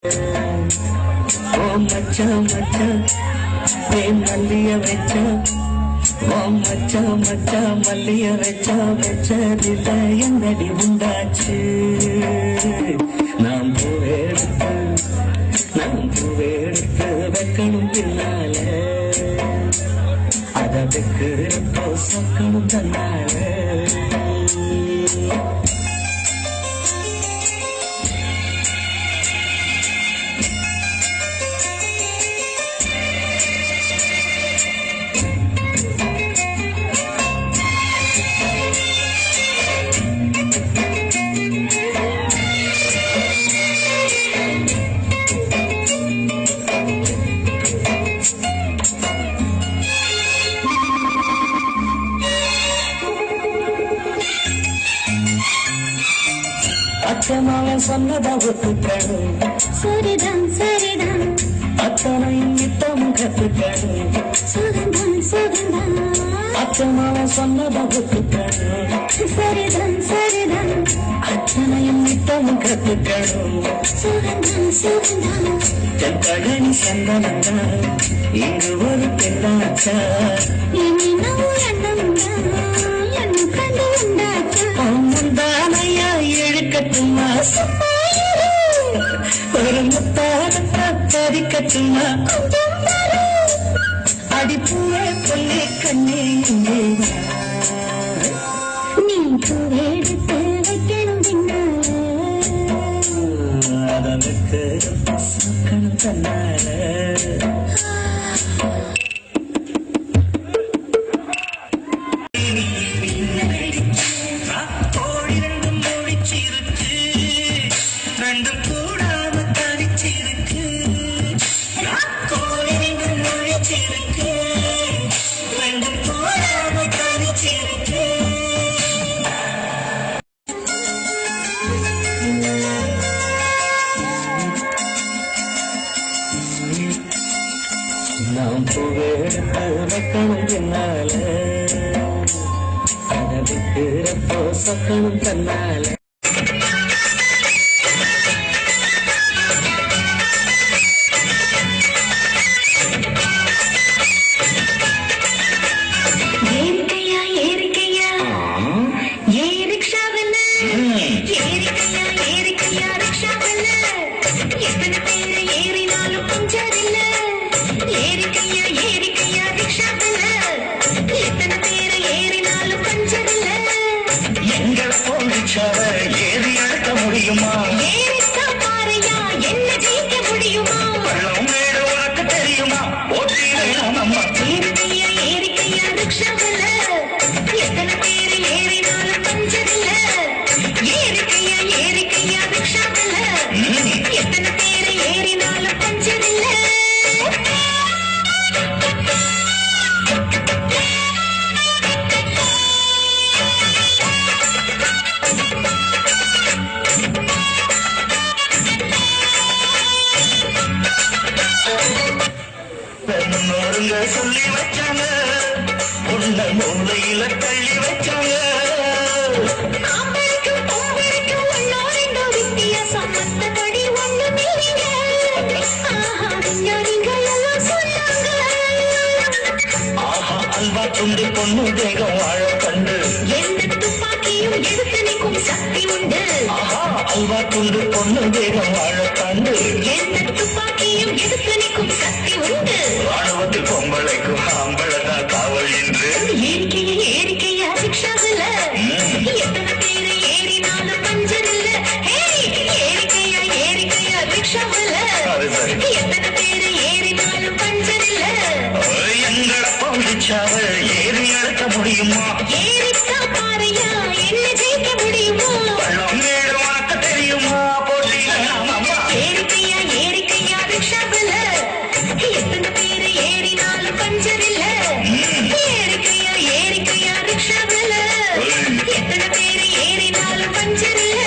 ஓ மச்சான் மச்சான் மல்லிய வச்சா ஓ மச்சான் மச்சான் மல்லிய வச்சா வச்சதில்ல என்னடி உண்டாச்சு நாம் பூவெடுத்து வைக்கணும் பின்னால அதை வைக்கிறப்போ சொக்கணும் தன்னால அச்சமாவன் சொன்னதா ஒத்துக்கணும் சரிதான் சரிதான் அத்தனையும் நித்தமும் கத்துக்கணும் சுகந்தான் சுகந்தான் அச்சமாவன் சொன்னதா ஒத்துக்கணும் சரிதான் சரிதான் அத்தனையும் நித்தமும் கத்துக்கணும் சுகந்தான் சுகந்தான் தென்பழனி சந்தனந்தான் இங்கு ஒரு பெண்ணாச்சா என்னும் எண்ணம் எண்ணம் கண்டு உண்டாச்சா முந்தானையா இழுக்கட்டுமா ஒரு முத்தாரத்தை பதிக்கட்டுமா அடிப்பூவே சொல்லி கண்ணே நீ பூவெடுத்து வைக்கணும் பின்னால அதனுக்கு சொக்கணும் தன்னால நாம் பூவெடுத்து வைக்கணும் பின்னால அதை வைக்கிறப்போ சொக்கணும் தன்னால ஏறி அழுத்த முடியுமா ஏறிக்கா பாறையா என்ன ஜெயிக்க முடியுமா பள்ளம் மேடு உனக்கு தெரியுமா ஓட்டிலாம் அம்மா ஏறிக்கையா ஏறிக்கையா ரிக்ஷாவில் எத்தனை பேர் ஏறினாலும் பஞ்சதில்ல ஏறிக்கையா ஏறிக்கையா ரிக்ஷாவில் எத்தனை பேர் ஏறினாலும் பஞ்சதில்ல சொல்லி வச்சாங்க உன்ன மூலையில தள்ளி வச்சாங்க வித்தியாசம் மத்தபடி ஒண்ணும் இல்லைங்க ஆஹா அல்வா துண்டு பொண்ணு தேகம் வாழ கண்டு எந்த துப்பாக்கியும் எடுத்து நிற்கும் சக்தி உண்டு ஆஹா அல்வா துண்டு பொண்ணு தேகம் வாழ கண்டு எந்த துப்பாக்கியும் எடுத்து நிற்கும் சக்தி உண்டு ராணுவத்தில் பொம்பளைக்கும் ஆம்பளதான் காவல் என்று ஏறிக்கையா ஏறிக்கையா ரிக்ஷாவில் எத்தனை பேரு ஏறினாலும் பஞ்சர் இல்ல ஏறிக்கையா ஏறிக்கையா ரிக்ஷாவில் எத்தனை பேரு ஏறினாலும் பஞ்சர் இல்ல எங்களை பவுடிச்சாவ ஏறி நடக்க முடியுமா ஏறிக்கா பாறையா என்ன ஜெயிக்க முடியுமா பள்ளம் மேடு உனக்கு தெரியுமா போட்டிலாம் ஏறிக்கையா ஏறிக்கையா ரிக்ஷாவில் எத்தனை பேரு ஏறினாலும் பஞ்சர் இல்ல ஏறிக்கையா ஏறிக்கையா ரிக்ஷாவில் எத்தனை பேரு ஏறினாலும் பஞ்சர் இல்ல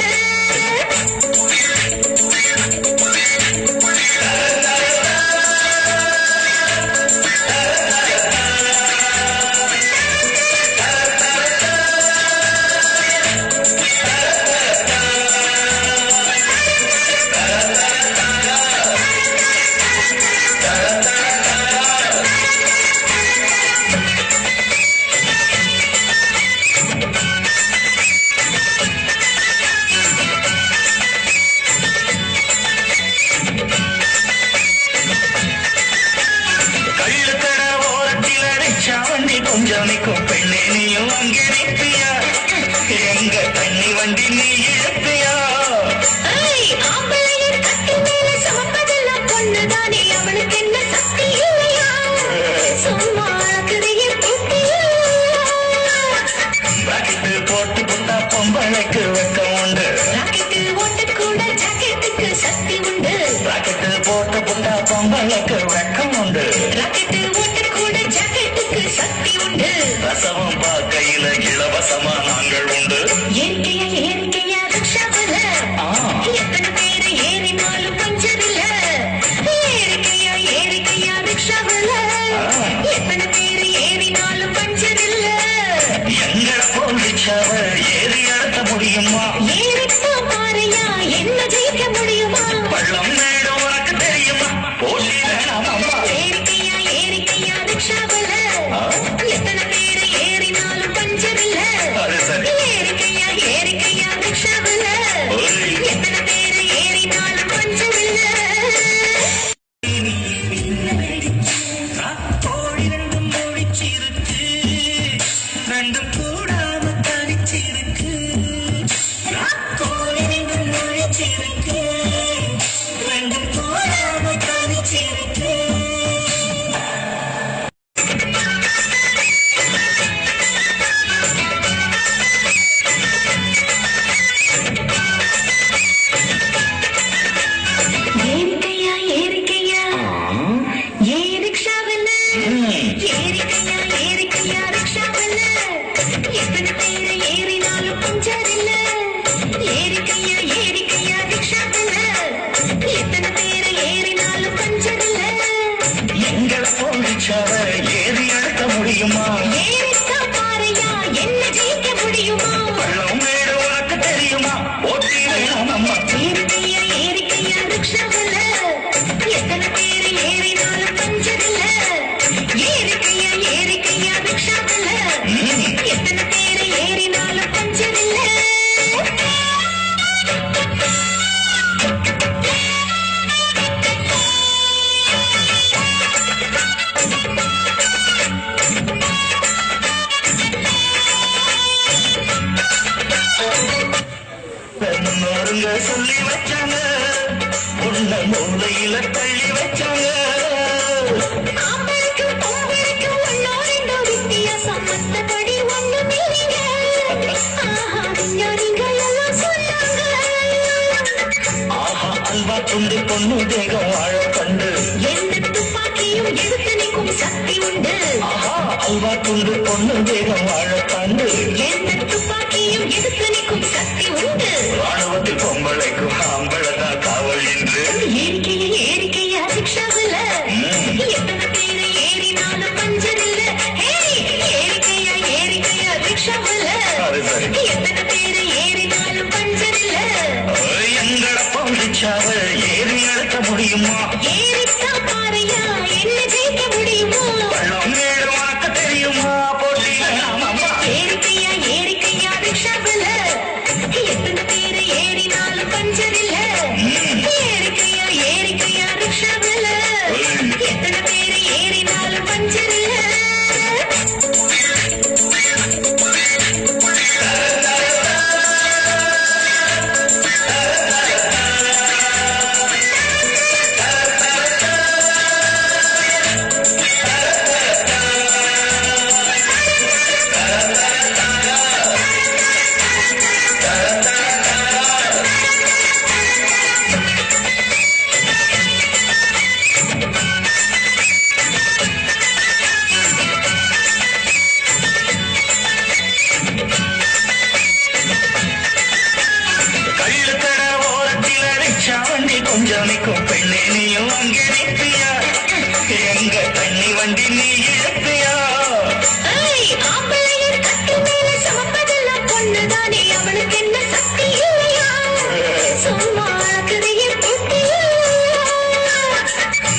போட்ட புட்டா பொம்பளைக்கு வெக்கம் உண்டு. ராக்கெட்டு ஓட்ட கூட ஜாக்கெட்டுக்கு சக்தி உண்டு. ரசவம் பார்க்கையில இலவசமா நாங்கள் உண்டு. ஏறிக்கையா ஏறிக்கையா ரிக்ஷாவில் எத்தனை பேரு ஏறினாலும் பஞ்சர் இல்ல. ஏறிக்கையா ஏறிக்கையா ரிக்ஷாவில் எத்தனை பேரு ஏறினாலும் பஞ்சர் இல்ல. எங்களை போல் ரிக்ஷாவை ஏறி நடத்த முடியுமா? ஏறித்தான் பாறையா என்ன ஜெயிக்க முடியுமா? பள்ளம் மேடு உனக்கு தெரியுமா? போட்டி வேணாம் அம்மா. ஏறிக்கையா ஏறிக்கையா ரிக்ஷாவில் எத்தனை பேரு ஏறினாலும் பஞ்சர் இல்ல. அது சரி. ஏறிக்கையா ஏறிக்கையா ரிக்ஷாவில் எத்தனை பேரு ஏறினாலும் பஞ்சர் இல்ல. கோழி ரெண்டும் முடிச்சிருக்கு, ரெண்டும் கூடாம தனிச்சிருக்கு. கோழி ரெண்டும் முடிச்சிருக்கு, ரெண்டும் கூடாம தனிச்சிருக்கு. ஏறிக்கையா ஏறிக்கையா ஏ ரிக்ஷாவில் ஏறிக்கையா ஏறிக்கையா ரிக்ஷாவில் எத்தனை பேரு ஏறினாலும் பஞ்சர் இல்ல. ஏறிக்கையா ஏறிக்கையா ரிக்ஷாவில் எத்தனை பேரு ஏறினாலும் பஞ்சர் இல்ல. எங்களை போல் ரிக்ஷாவை ஏறி நடத்த முடியுமா? ஏறித்தான் பாறையா என்ன ஜெயிக்க முடியுமா? பள்ளம் மேடு உனக்கு தெரியுமா? போட்டி வேணாம் அம்மா. ஏறிக்கையா ஏறிக்கையா ரிக்ஷாவில் எத்தனை பேரு ஏறினாலும் பஞ்சர் இல்ல. ஏறிக்கையா ஏறிக்கையா ரிக்ஷாவில் எத்தனை பேரு ஏறினாலும் பஞ்சர் இல்ல. பெண்ணோருங்க சொல்லி வச்சாங்க, உன்னை மூலையில தள்ளி வச்சாங்க. ஆம்பளைக்கும் பொம்பளைக்கும் ஒண்ணோ ரெண்டோ வித்தியாசம் மத்தபடி ஒண்ணும் இல்லைங்க. ஆஹா விஞ்ஞானிங்க எல்லாம் சொன்னாங்க. ஆஹா அல்வா துண்டு பொண்ணு தேகம் வாழ கண்டு. எந்த துப்பாக்கியும் எடுத்து நிற்கும் சக்தி உண்டு. ஆஹா அல்வா துண்டு பொண்ணு தேகம் வாழ கண்டு. எந்த துப்பாக்கியும் எடுத்து நிற்கும் சக்தி உண்டு. ராணுவத்தில் பொம்பளைக்கும் ஆம்பளதான் காவல் என்று. ஏறிக்கையா ஏறிக்கையா ரிக்ஷாவில் எத்தனை பேரு ஏறினாலும் பஞ்சர் இல்ல. ஏறிக்கையா ஏறிக்கையா ரிக்ஷாவில் அது சரி. எத்தனை பேரு ஏறினாலும் பஞ்சர் இல்ல. எங்களை போல் ரிக்ஷாவை ஏறி நடத்த முடியுமா? ஏறித்தான் பாறையா என்ன ஜெயிக்க முடியுமா? பள்ளம் மேடு உனக்கு தெரியுமா? போட்டி வேணாம் அம்மா. ஏறிக்கையா ஏறிக்கையா ரிக்ஷாவில் எத்தனை பேரு ஏறினாலும் பஞ்சர் இல்ல. ஏறிக்கையா ஏறிக்கையா ரிக்ஷாவில் எத்தனை பேரு ஏறினாலும் பஞ்சர் இல்ல. கள்ளுக்கட ஓரத்தில ரிக்ஷா வண்டி கொஞ்சம் நிற்கும். பெண்ணே நீயும் அங்கே நிற்பியா? எங்க தண்ணி வண்டி நீ இழுப்பியா? ஆம்பளையர் கட்டு மேல சுமப்பதெல்லாம் பொண்ணுதானே, அவளுக்கு என்ன சக்தி இல்லையா? சும்மா அழகுதையே போட்டியா?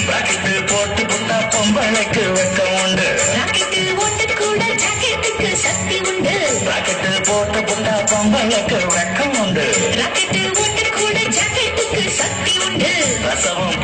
பாக்கெட்டு போட்டு புட்டா பொம்பளைக்கு வெக்கம் உண்டு. ராக்கெட்டு ஓட்டக்கூட ஜாக்கெட்டுக்கு சக்தி உண்டு. பாக்கெட்டு போட்டு புட்டா பொம்பளைக்கு வெக்கம் உண்டு. ராக்கெட்டு ஓட்டக்கூட ஜாக்கெட்டுக்கு சக்தி உண்டு. ரசவம்